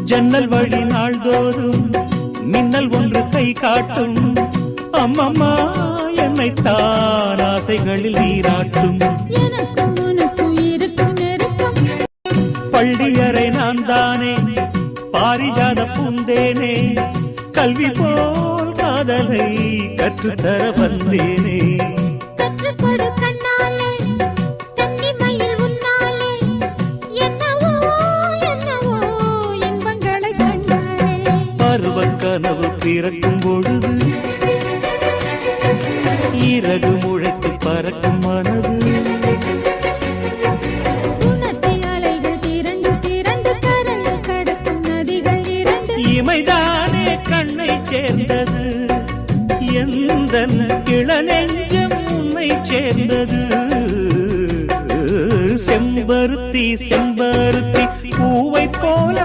ஜன்னல் வழி நாள்தோறும் மின்னல் ஒன்று கை காட்டும். அம்மம்மா என்னைத்தான் ஆசைகளில் நீராட்டும். பள்ளியறை நான் தானே பாரிஜாத பூந்தேனே, கல்வி போல் காதலை கற்றுத்தர வந்தேனே. பருவக் கனவு பிறக்கும் பொழுது இறகு முளைத்து பறக்கும் மனது. இமைதானே கண்ணை சேர்ந்தது, எந்த இளநெஞ்சம் உன்னை சேர்ந்தது. செம்பருத்தி செம்பருத்தி பூவை போல